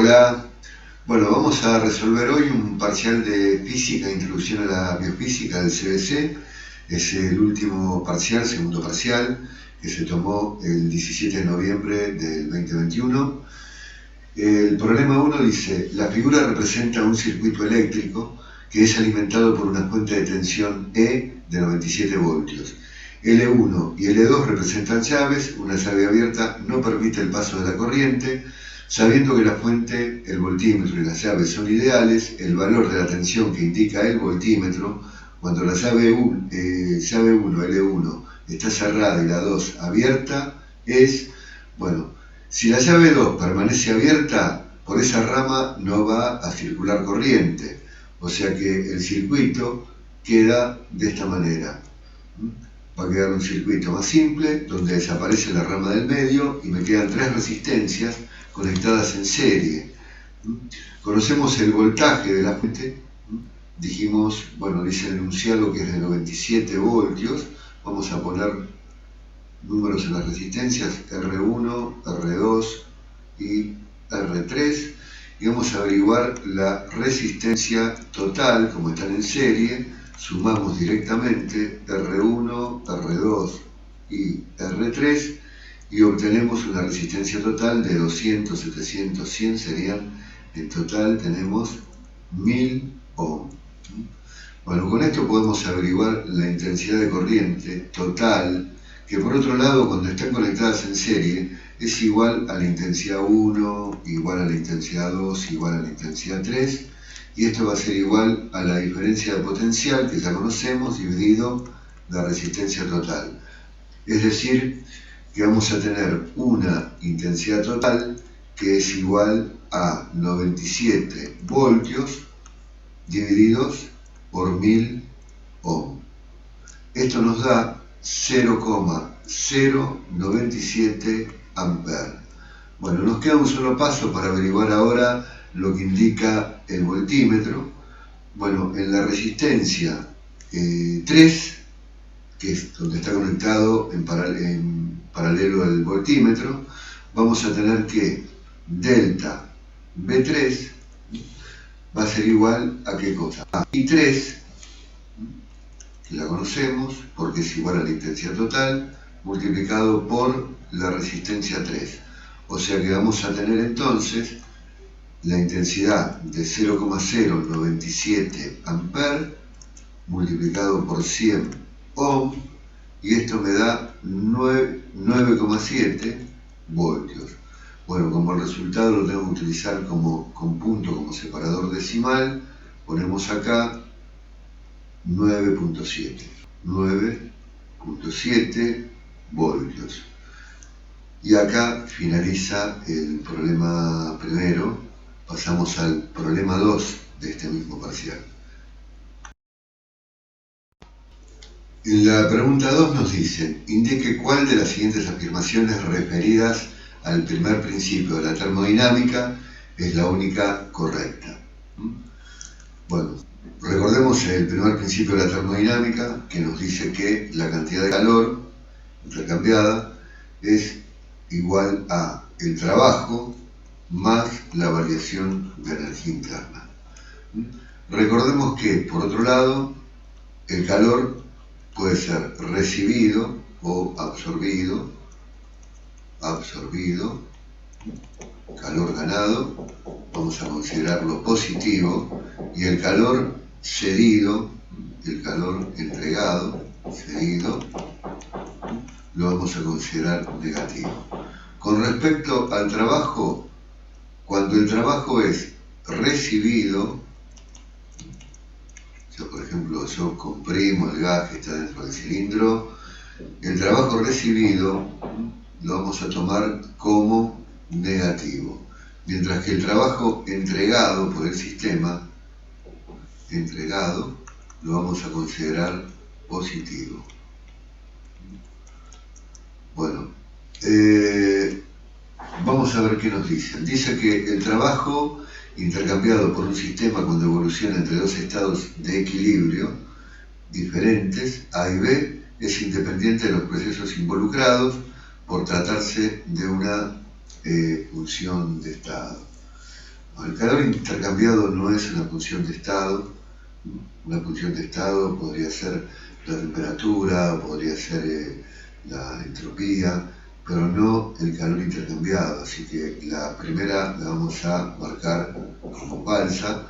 Hola, bueno, vamos a resolver hoy un parcial de física, introducción a la biofísica del CBC. Es el último parcial, segundo parcial, que se tomó el 17 de noviembre del 2021. El problema 1 dice, la figura representa un circuito eléctrico que es alimentado por una fuente de tensión E de 97 voltios. L1 y L2 representan llaves, una llave abierta no permite el paso de la corriente. Sabiendo que la fuente, el voltímetro y las llaves son ideales, el valor de la tensión que indica el voltímetro, cuando la llave 1, L1, está cerrada y la 2 abierta, es, bueno, si la llave 2 permanece abierta, por esa rama no va a circular corriente, o sea que el circuito queda de esta manera. Va a quedar un circuito más simple, donde desaparece la rama del medio y me quedan 3 resistencias conectadas en serie. Conocemos el voltaje de la fuente, dijimos, bueno, dice el enunciado que es de 97 voltios, vamos a poner números en las resistencias, R1, R2 y R3, y vamos a averiguar la resistencia total, como están en serie, sumamos directamente R1, R2 y R3, y obtenemos una resistencia total de 200, 700, 100, serían, en total tenemos 1000 ohm. Bueno, con esto podemos averiguar la intensidad de corriente total, que por otro lado, cuando están conectadas en serie, es igual a la intensidad 1, igual a la intensidad 2, igual a la intensidad 3, y esto va a ser igual a la diferencia de potencial, que ya conocemos, dividido la resistencia total. Es decir, que vamos a tener una intensidad total que es igual a 97 voltios divididos por 1000 ohm. Esto nos da 0,097 amperes. Bueno, nos queda un solo paso para averiguar ahora lo que indica el voltímetro. Bueno, en la resistencia 3, que es donde está conectado en paralelo al voltímetro, vamos a tener que delta B3 va a ser igual a ¿qué cosa? A I3, que la conocemos porque es igual a la intensidad total, multiplicado por la resistencia 3. O sea que vamos a tener entonces la intensidad de 0,097 amperes multiplicado por 100 ohm, y esto me da 9,7 voltios. Bueno, como el resultado lo tengo que utilizar con punto como separador decimal, ponemos acá 9,7 voltios. Y acá finaliza el problema primero, pasamos al problema 2 de este mismo parcial. En la pregunta 2 nos dice, indique cuál de las siguientes afirmaciones referidas al primer principio de la termodinámica es la única correcta. Bueno, recordemos el primer principio de la termodinámica, que nos dice que la cantidad de calor intercambiada es igual a el trabajo más la variación de energía interna. Recordemos que, por otro lado, el calor puede ser recibido o absorbido, calor ganado, vamos a considerarlo positivo, y el calor cedido, el calor entregado, cedido, lo vamos a considerar negativo. Con respecto al trabajo, cuando el trabajo es recibido, por ejemplo, yo comprimo el gas que está dentro del cilindro, el trabajo recibido lo vamos a tomar como negativo, mientras que el trabajo entregado por el sistema, lo vamos a considerar positivo. Bueno, vamos a ver qué nos dicen. Dice que el trabajo intercambiado por un sistema cuando evoluciona entre dos estados de equilibrio diferentes, A y B, es independiente de los procesos involucrados por tratarse de una función de estado. El calor intercambiado no es una función de estado. Una función de estado podría ser la temperatura, podría ser la entropía, pero no el calor intercambiado. Así que la primera la vamos a marcar como falsa.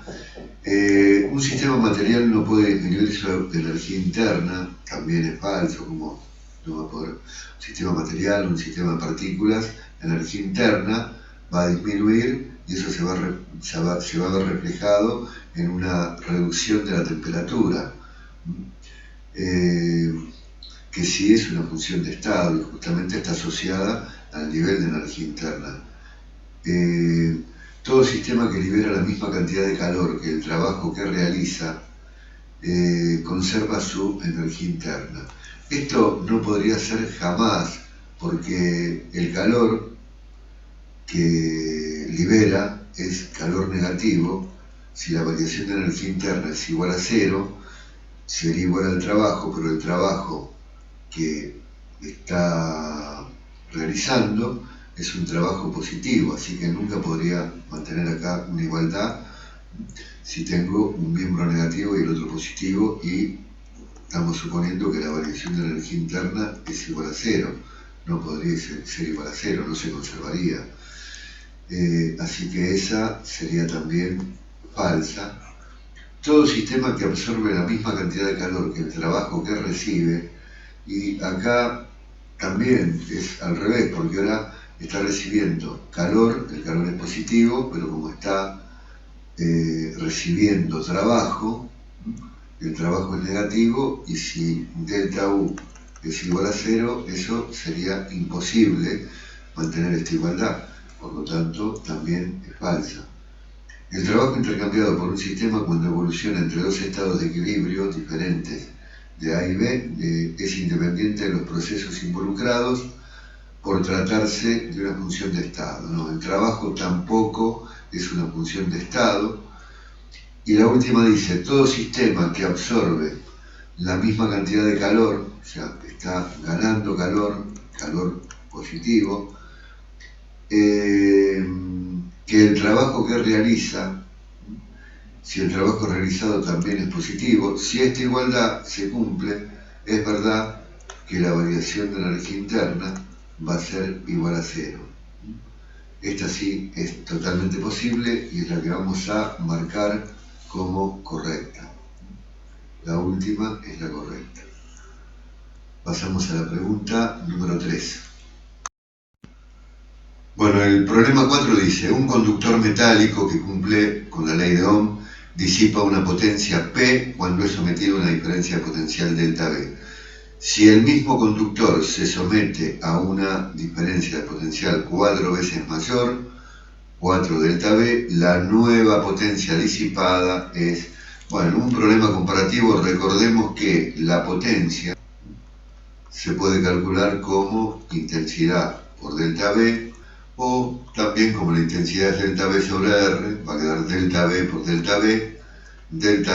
Un sistema material no puede disminuir su energía interna, también es falso, como no va a poder. Un sistema material, un sistema de partículas, la energía interna va a disminuir y eso se va a ver reflejado en una reducción de la temperatura, que sí es una función de estado y justamente está asociada al nivel de energía interna. Todo sistema que libera la misma cantidad de calor que el trabajo que realiza conserva su energía interna. Esto no podría ser jamás, porque el calor que libera es calor negativo. Si la variación de energía interna es igual a cero, sería igual al trabajo, pero el trabajo que está realizando es un trabajo positivo, así que nunca podría mantener acá una igualdad si tengo un miembro negativo y el otro positivo y estamos suponiendo que la variación de energía interna es igual a cero. No podría ser igual a cero, no se conservaría. Así que esa sería también falsa. Todo sistema que absorbe la misma cantidad de calor que el trabajo que recibe, y acá también es al revés, porque ahora está recibiendo calor, el calor es positivo, pero como está recibiendo trabajo, el trabajo es negativo, y si delta U es igual a cero, eso sería imposible mantener esta igualdad, por lo tanto también es falsa. El trabajo intercambiado por un sistema cuando evoluciona entre dos estados de equilibrio diferentes de A y B es independiente de los procesos involucrados por tratarse de una función de estado. No, el trabajo tampoco es una función de estado. Y la última dice, todo sistema que absorbe la misma cantidad de calor, o sea, está ganando calor, calor positivo, que el trabajo que realiza, si el trabajo realizado también es positivo, si esta igualdad se cumple, es verdad que la variación de energía interna va a ser igual a cero. Esta sí es totalmente posible y es la que vamos a marcar como correcta. La última es la correcta. Pasamos a la pregunta número 3. Bueno, el problema 4 dice, un conductor metálico que cumple con la ley de Ohm disipa una potencia P cuando es sometido a una diferencia potencial delta V. Si el mismo conductor se somete a una diferencia de potencial 4 veces mayor, 4 delta V, la nueva potencia disipada es, bueno, un problema comparativo. Recordemos que la potencia se puede calcular como intensidad por delta V, o también como la intensidad es delta V sobre R, va a quedar delta V por delta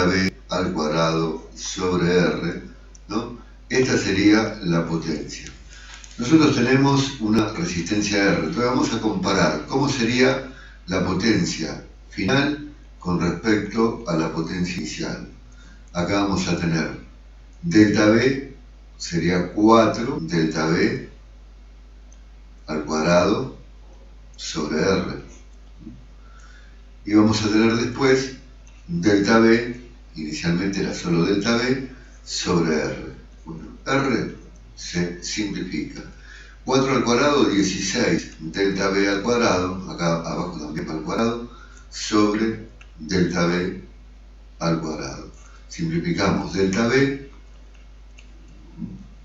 V al cuadrado sobre R, ¿no? Esta sería la potencia. Nosotros tenemos una resistencia R, entonces vamos a comparar cómo sería la potencia final con respecto a la potencia inicial. Acá vamos a tener delta V sería 4 delta V al cuadrado sobre R. Y vamos a tener después delta V, inicialmente era solo delta V, sobre R. Bueno, R se simplifica. 4 al cuadrado, 16 delta V al cuadrado, acá abajo también al cuadrado, sobre delta V al cuadrado. Simplificamos delta V,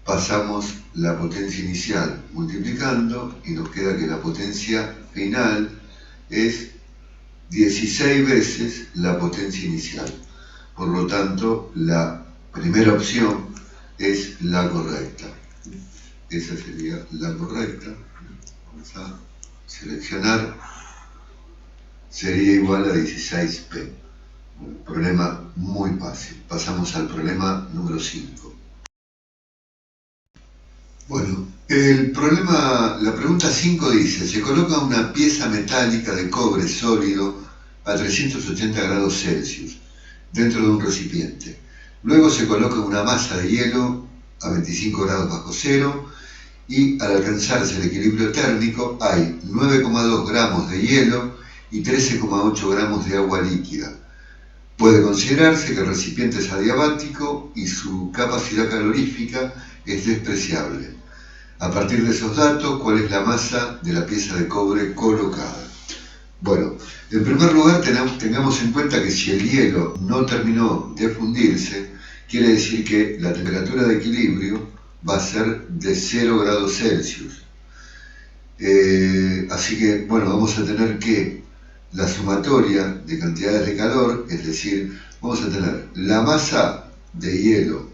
pasamos la potencia inicial multiplicando y nos queda que la potencia final es 16 veces la potencia inicial. Por lo tanto, la primera opción es la correcta. Esa sería la correcta. Vamos a seleccionar. Sería igual a 16P. Un problema muy fácil. Pasamos al problema número 5. Bueno, la pregunta 5 dice, se coloca una pieza metálica de cobre sólido a 380 grados Celsius dentro de un recipiente. Luego se coloca una masa de hielo a 25 grados bajo cero y al alcanzarse el equilibrio térmico hay 9,2 gramos de hielo y 13,8 gramos de agua líquida. Puede considerarse que el recipiente es adiabático y su capacidad calorífica es despreciable. A partir de esos datos, ¿cuál es la masa de la pieza de cobre colocada? Bueno, en primer lugar tengamos en cuenta que si el hielo no terminó de fundirse, quiere decir que la temperatura de equilibrio va a ser de 0 grados Celsius. Así que, bueno, vamos a tener que la sumatoria de cantidades de calor, es decir, vamos a tener la masa de hielo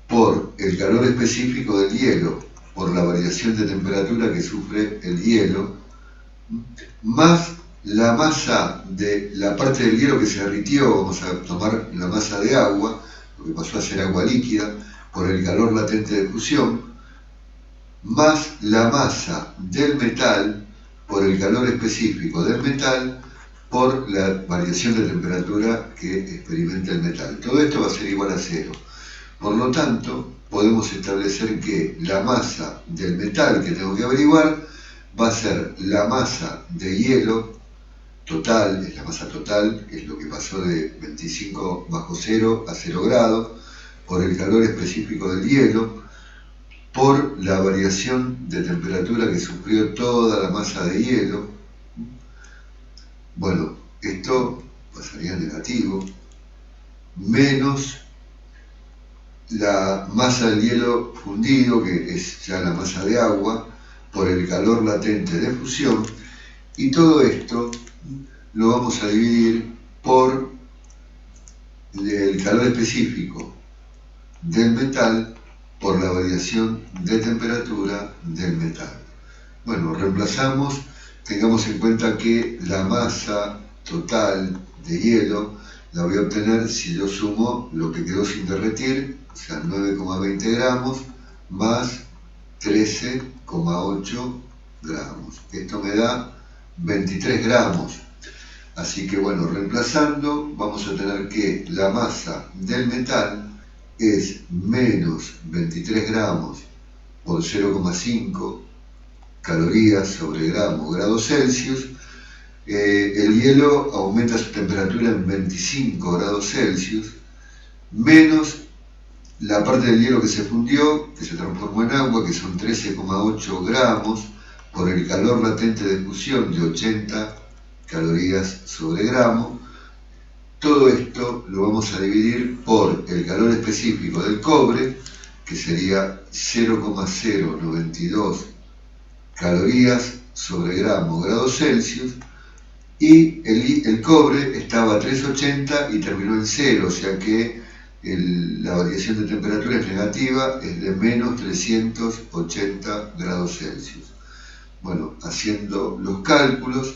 por el calor específico del hielo, por la variación de temperatura que sufre el hielo, más la masa de la parte del hielo que se derritió, vamos a tomar la masa de agua, lo que pasó a ser agua líquida, por el calor latente de fusión, más la masa del metal, por el calor específico del metal, por la variación de temperatura que experimenta el metal. Todo esto va a ser igual a 0. Por lo tanto, podemos establecer que la masa del metal que tengo que averiguar va a ser la masa de hielo total, es la masa total, que es lo que pasó de 25 bajo cero a 0 grados, por el calor específico del hielo, por la variación de temperatura que sufrió toda la masa de hielo. Bueno, esto pasaría a negativo, menos la masa del hielo fundido, que es ya la masa de agua, por el calor latente de fusión, y todo esto lo vamos a dividir por el calor específico del metal por la variación de temperatura del metal. Bueno, reemplazamos, tengamos en cuenta que la masa total de hielo la voy a obtener si yo sumo lo que quedó sin derretir, o sea, 9,20 gramos más 13,8 gramos. Esto me da 23 gramos. Así que bueno, reemplazando, vamos a tener que la masa del metal es menos 23 gramos por 0,5 calorías sobre grados Celsius. El hielo aumenta su temperatura en 25 grados Celsius, menos la parte del hielo que se fundió, que se transformó en agua, que son 13,8 gramos, por el calor latente de fusión de 80 calorías sobre gramo. Todo esto lo vamos a dividir por el calor específico del cobre, que sería 0,092 calorías sobre grados Celsius, y el cobre estaba a 380 y terminó en 0, o sea que la variación de temperatura es negativa, es de menos 380 grados Celsius. Bueno, haciendo los cálculos,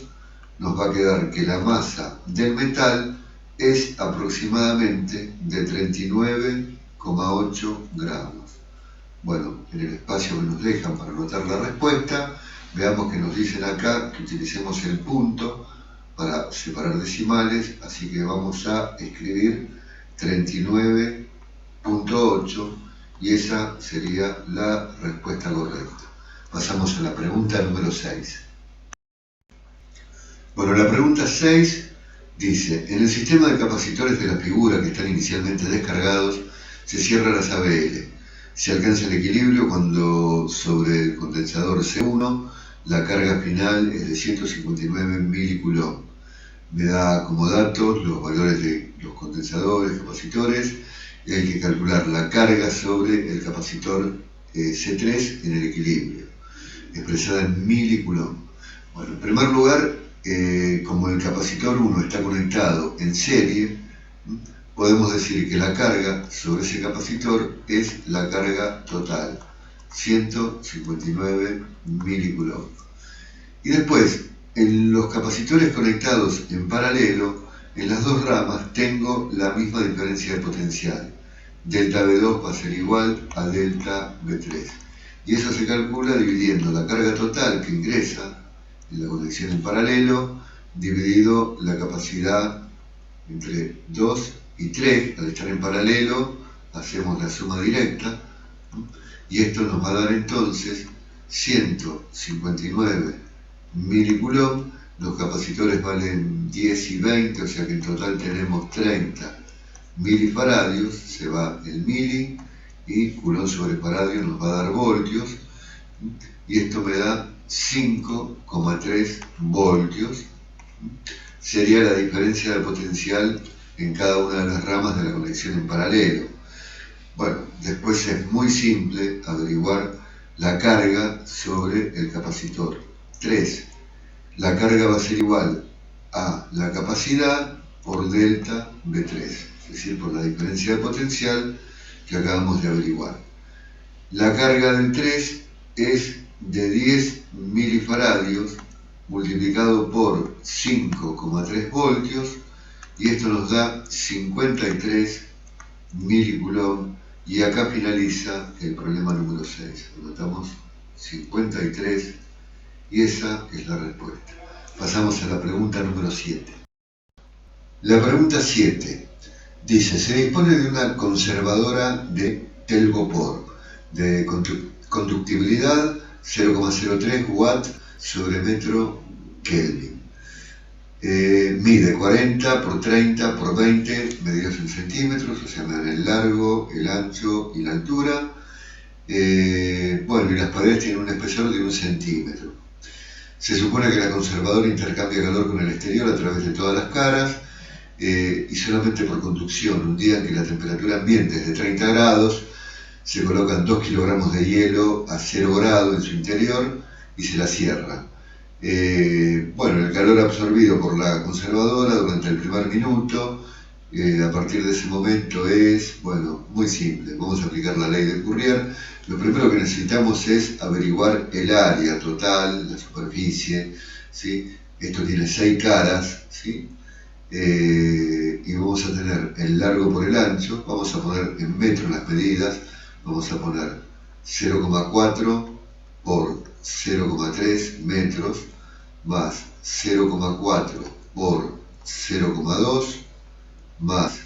nos va a quedar que la masa del metal es aproximadamente de 39,8 gramos. Bueno, en el espacio que nos dejan para anotar la respuesta, veamos que nos dicen acá que utilicemos el punto para separar decimales, así que vamos a escribir 39,8 y esa sería la respuesta correcta. Pasamos a la pregunta número 6. Bueno, la pregunta 6 dice: en el sistema de capacitores de la figura que están inicialmente descargados, se cierra las ABL. Se alcanza el equilibrio cuando sobre el condensador C1 la carga final es de 159 milicoulomb. Me da como datos los valores de los condensadores, capacitores, y hay que calcular la carga sobre el capacitor C3 en el equilibrio, expresada en milicoulomb. Bueno, en primer lugar, como el capacitor 1 está conectado en serie, podemos decir que la carga sobre ese capacitor es la carga total, 159 milicoulomb. Y después, en los capacitores conectados en paralelo, en las dos ramas tengo la misma diferencia de potencial. Delta V2 va a ser igual a delta V3. Y eso se calcula dividiendo la carga total que ingresa en la conexión en paralelo dividido la capacidad entre 2 y 3, al estar en paralelo, hacemos la suma directa, y esto nos va a dar entonces 159 milicoulomb. Los capacitores valen 10 y 20, o sea que en total tenemos 30 milifaradios, se va el mili, y coulomb sobre faradio nos va a dar voltios, y esto me da 5,3 voltios. Sería la diferencia de potencial en cada una de las ramas de la conexión en paralelo. Bueno, después es muy simple averiguar la carga sobre el capacitor. 3. La carga va a ser igual a la capacidad por delta B3, es decir, por la diferencia de potencial que acabamos de averiguar. La carga del 3 es de 10 milifaradios multiplicado por 5,3 voltios, y esto nos da 53 milicoulomb, y acá finaliza el problema número 6. Anotamos 53 y esa es la respuesta. Pasamos a la pregunta número 7. La pregunta 7 dice: se dispone de una conservadora de telgopor de conductibilidad 0,03 watt sobre metro Kelvin. Mide 40 por 30 por 20 medidos en centímetros, o sea, me dan el largo, el ancho y la altura. Bueno, y las paredes tienen un espesor de 1 centímetro. Se supone que la conservadora intercambia calor con el exterior a través de todas las caras, y solamente por conducción. Un día en que la temperatura ambiente es de 30 grados, se colocan 2 kilogramos de hielo a 0 grado en su interior y se la cierra. Bueno, el calor absorbido por la conservadora durante el primer minuto, a partir de ese momento es, bueno, muy simple. Vamos a aplicar la ley de Fourier. Lo primero que necesitamos es averiguar el área total, la superficie, ¿sí? Esto tiene 6 caras, ¿sí? Y vamos a tener el largo por el ancho. Vamos a poner en metros las medidas. Vamos a poner 0,4 por 0,3 metros, más 0,4 por 0,2, más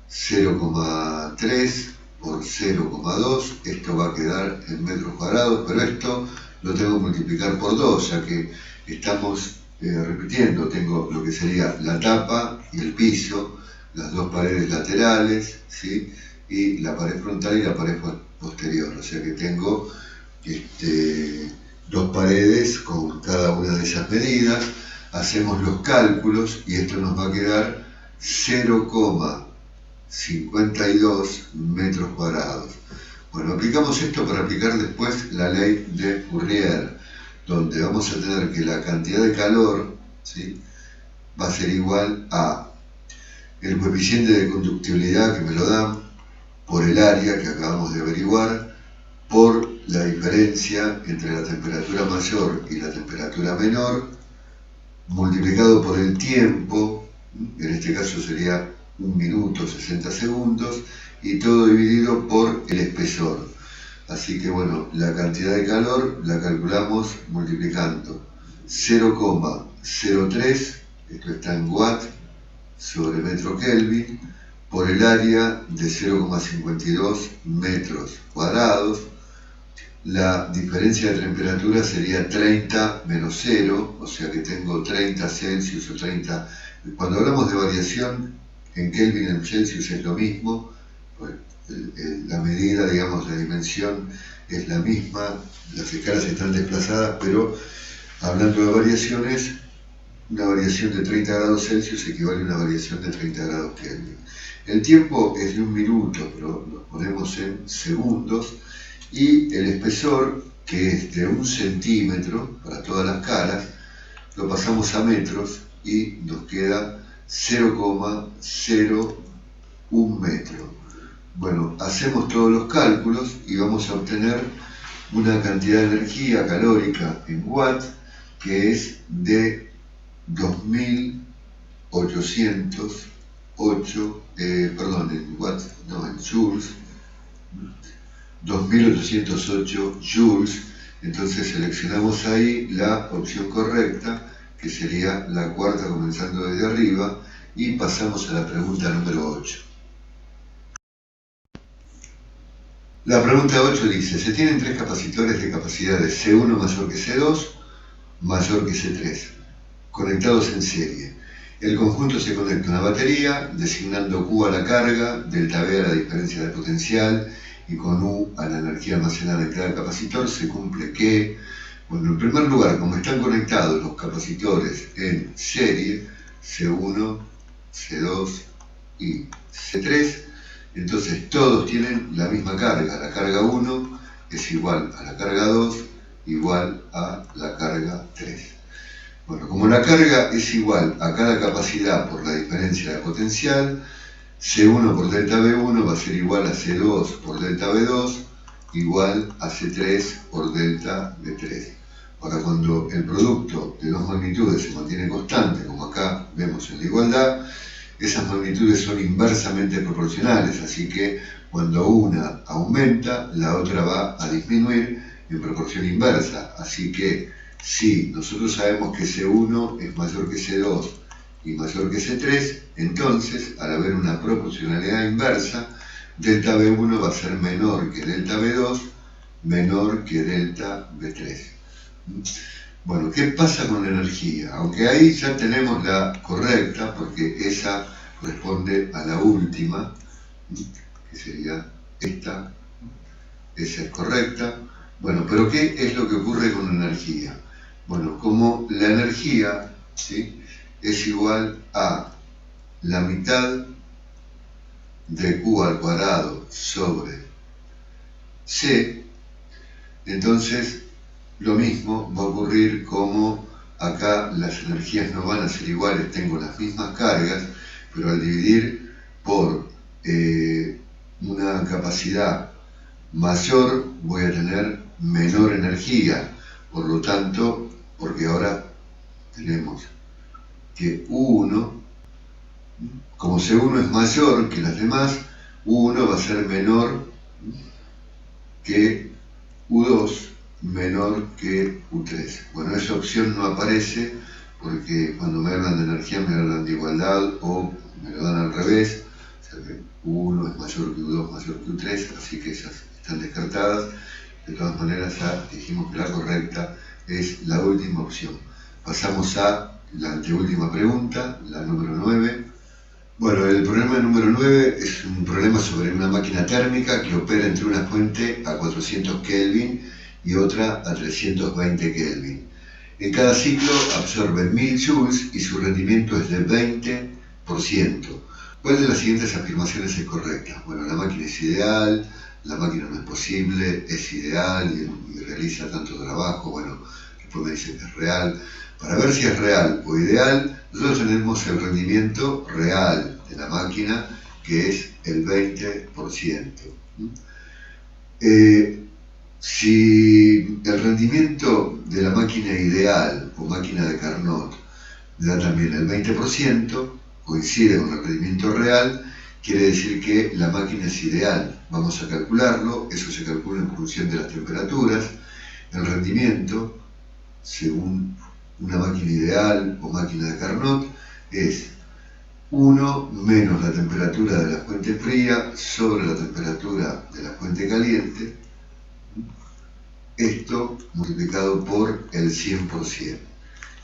0,3 por 0,2, esto va a quedar en metros cuadrados, pero esto lo tengo que multiplicar por 2, ya que estamos repitiendo. Tengo lo que sería la tapa y el piso, las dos paredes laterales, ¿sí? Y la pared frontal y la pared posterior, o sea que tengo dos paredes con cada una de esas medidas. Hacemos los cálculos y esto nos va a quedar 0,52 metros cuadrados. Bueno, aplicamos esto para aplicar después la ley de Fourier, donde vamos a tener que la cantidad de calor, ¿sí?, va a ser igual a el coeficiente de conductibilidad que me lo dan por el área que acabamos de averiguar, por la diferencia entre la temperatura mayor y la temperatura menor, multiplicado por el tiempo, en este caso sería 1 minuto 60 segundos, y todo dividido por el espesor. Así que bueno, la cantidad de calor la calculamos multiplicando 0,03, esto está en watt, sobre metro Kelvin, por el área de 0,52 metros cuadrados. La diferencia de temperatura sería 30 menos 0, o sea que tengo 30 Celsius o 30... Cuando hablamos de variación en Kelvin en Celsius es lo mismo, pues, la medida, digamos, la dimensión es la misma, las escalas están desplazadas, pero hablando de variaciones, una variación de 30 grados Celsius equivale a una variación de 30 grados Kelvin. El tiempo es de 1 minuto, pero lo ponemos en segundos, y el espesor, que es de 1 centímetro para todas las caras, lo pasamos a metros y nos queda 0,01 metro. Bueno, hacemos todos los cálculos y vamos a obtener una cantidad de energía calórica en watt que es de 2.808, en watts, no, en joules, 2.808 joules. Entonces seleccionamos ahí la opción correcta, que sería la cuarta comenzando desde arriba, y pasamos a la pregunta número 8. La pregunta 8 dice, se tienen tres capacitores de capacidades C1 mayor que C2 mayor que C3, conectados en serie. El conjunto se conecta a una batería, designando Q a la carga, delta V a la diferencia de potencial y con U a la energía almacenada en cada capacitor. Se cumple que, bueno, en primer lugar, como están conectados los capacitores en serie, C1, C2 y C3, entonces todos tienen la misma carga. La carga 1 es igual a la carga 2 igual a la carga 3. Bueno, como la carga es igual a cada capacidad por la diferencia de potencial, C1 por delta V1 va a ser igual a C2 por delta V2 igual a C3 por delta V3. Ahora, cuando el producto de dos magnitudes se mantiene constante, como acá vemos en la igualdad, esas magnitudes son inversamente proporcionales, así que cuando una aumenta, la otra va a disminuir en proporción inversa. Así que si nosotros sabemos que C1 es mayor que C2 y mayor que C3, entonces al haber una proporcionalidad inversa, delta V1 va a ser menor que delta V2, menor que delta V3. Bueno, ¿qué pasa con la energía? Aunque ahí ya tenemos la correcta, porque esa corresponde a la última, que sería esta, esa es correcta. Bueno, pero ¿qué es lo que ocurre con la energía? Bueno, como la energía, ¿sí?, es igual a la mitad de Q al cuadrado sobre C, entonces lo mismo va a ocurrir como acá las energías no van a ser iguales, tengo las mismas cargas, pero al dividir por una capacidad mayor voy a tener menor energía. Por lo tanto, porque ahora tenemos que U1, como C1 es mayor que las demás, U1 va a ser menor que U2 menor que U3. Bueno, esa opción no aparece porque cuando me hablan de energía me hablan de igualdad o me lo dan al revés. O sea que U1 es mayor que U2 mayor que U3, así que esas están descartadas. De todas maneras ya dijimos que la correcta es la última opción. Pasamos a la anteúltima pregunta, la número 9. Bueno, el problema número 9 es un problema sobre una máquina térmica que opera entre una fuente a 400 Kelvin y otra a 320 Kelvin. En cada ciclo absorbe 1000 joules y su rendimiento es del 20%. ¿Cuál de las siguientes afirmaciones es correcta? Bueno, la máquina es ideal, la máquina no es posible, es ideal y realiza tanto trabajo. Bueno, después me dicen que es real. Para ver si es real o ideal, nosotros tenemos el rendimiento real de la máquina, que es el 20%. Si el rendimiento de la máquina ideal o máquina de Carnot da también el 20%, coincide con el rendimiento real, quiere decir que la máquina es ideal. Vamos a calcularlo, eso se calcula en función de las temperaturas. El rendimiento, según una máquina ideal o máquina de Carnot, es 1 menos la temperatura de la fuente fría sobre la temperatura de la fuente caliente, esto multiplicado por el 100%.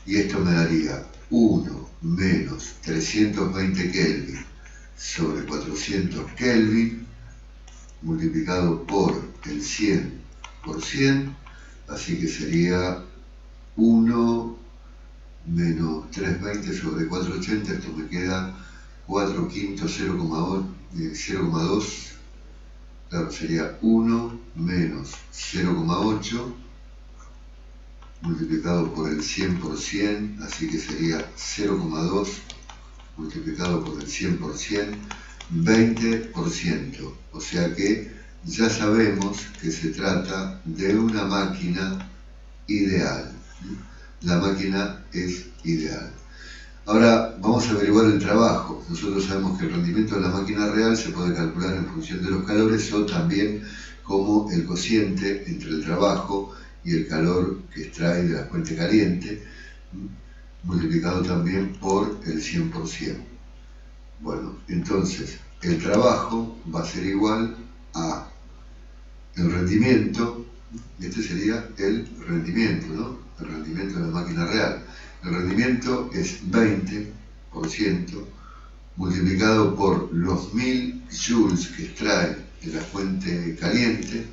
Y esto me daría 1 menos 320 Kelvin sobre 400 Kelvin multiplicado por el 100%, así que sería 1 menos 320 sobre 480, esto me queda 4 quintos 0,2, claro, sería 1 menos 0,8 multiplicado por el 100%, así que sería 0,2 multiplicado por el 100%, 20%. O sea que ya sabemos que se trata de una máquina ideal. La máquina es ideal. Ahora vamos a averiguar el trabajo. Nosotros sabemos que el rendimiento de la máquina real se puede calcular en función de los calores o también como el cociente entre el trabajo y el calor que extrae de la fuente caliente. multiplicado también por el 100%. Bueno, entonces el trabajo va a ser igual a el rendimiento, este sería el rendimiento, ¿no? El rendimiento de la máquina real. El rendimiento es 20% multiplicado por los 1000 joules que extrae de la fuente caliente,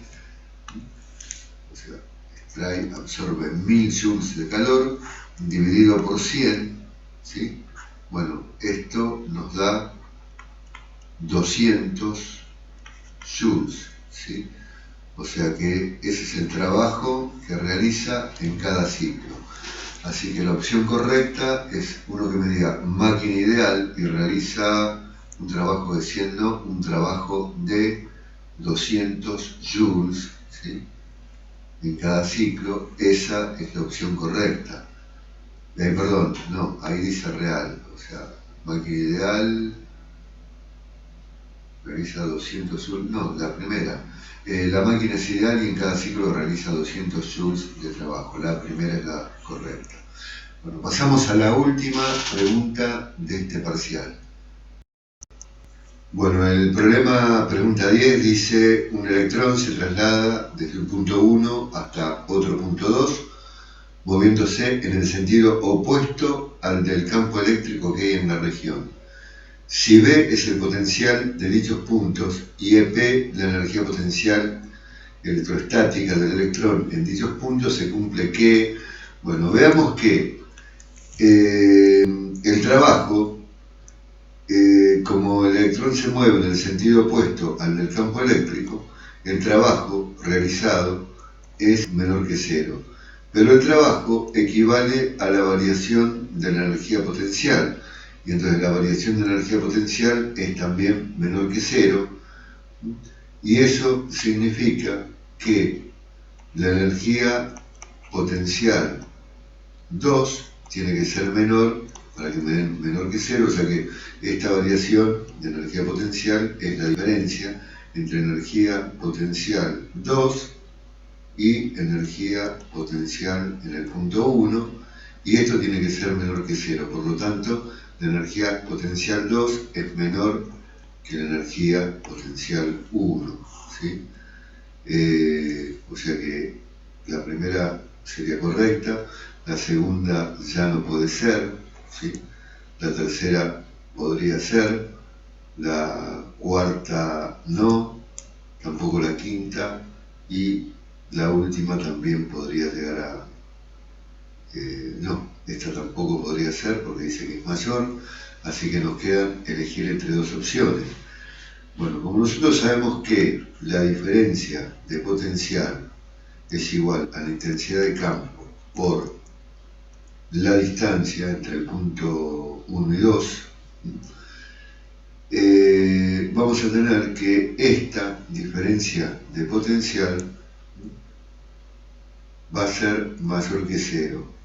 o sea, absorbe 1000 joules de calor, dividido por 100, ¿sí? Bueno, esto nos da 200 joules, ¿sí? O sea que ese es el trabajo que realiza en cada ciclo. Así que la opción correcta es uno que me diga máquina ideal y realiza un trabajo siendo un trabajo de 200 joules, ¿sí? En cada ciclo. Esa es la opción correcta. Perdón, no, ahí dice real, o sea, máquina ideal realiza 200 joules, no, la primera. La máquina es ideal y en cada ciclo realiza 200 joules de trabajo. La primera es la correcta. Bueno, pasamos a la última pregunta de este parcial. Bueno, el problema pregunta 10 dice: un electrón se traslada desde un punto 1 hasta otro punto 2, moviéndose en el sentido opuesto al del campo eléctrico que hay en la región. Si B es el potencial de dichos puntos y EP la energía potencial electrostática del electrón en dichos puntos, se cumple que, bueno, veamos que el trabajo, como el electrón se mueve en el sentido opuesto al del campo eléctrico, el trabajo realizado es menor que cero. Pero el trabajo equivale a la variación de la energía potencial. Y entonces la variación de energía potencial es también menor que cero, y eso significa que la energía potencial 2 tiene que ser menor para que me den menor que cero, o sea que esta variación de energía potencial es la diferencia entre energía potencial 2 y energía potencial en el punto 1, y esto tiene que ser menor que cero, por lo tanto la energía potencial 2 es menor que la energía potencial 1, ¿sí? O sea que la primera sería correcta, la segunda ya no puede ser, ¿sí? La tercera podría ser, la cuarta no, tampoco la quinta, y la última también podría llegar a... no, esta tampoco podría ser porque dice que es mayor, así que nos quedan elegir entre dos opciones. Bueno, como nosotros sabemos que la diferencia de potencial es igual a la intensidad de campo por la distancia entre el punto 1 y 2, vamos a tener que esta diferencia de potencial va a ser mayor que cero.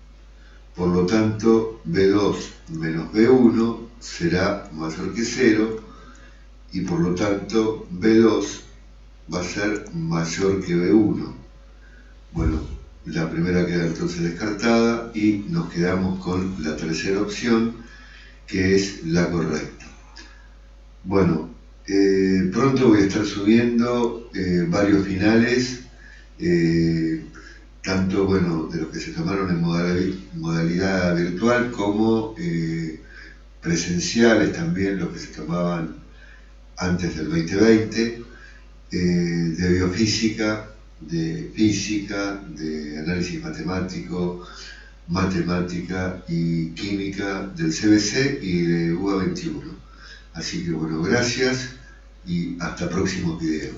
Por lo tanto, B2 menos B1 será mayor que 0 y por lo tanto B2 va a ser mayor que B1. Bueno, la primera queda entonces descartada y nos quedamos con la tercera opción, que es la correcta. Bueno, pronto voy a estar subiendo varios finales, tanto bueno, de los que se tomaron en modalidad virtual como presenciales también, los que se tomaban antes del 2020, de biofísica, de física, de análisis matemático, matemática y química del CBC y de UA21. Así que bueno, gracias y hasta próximos videos.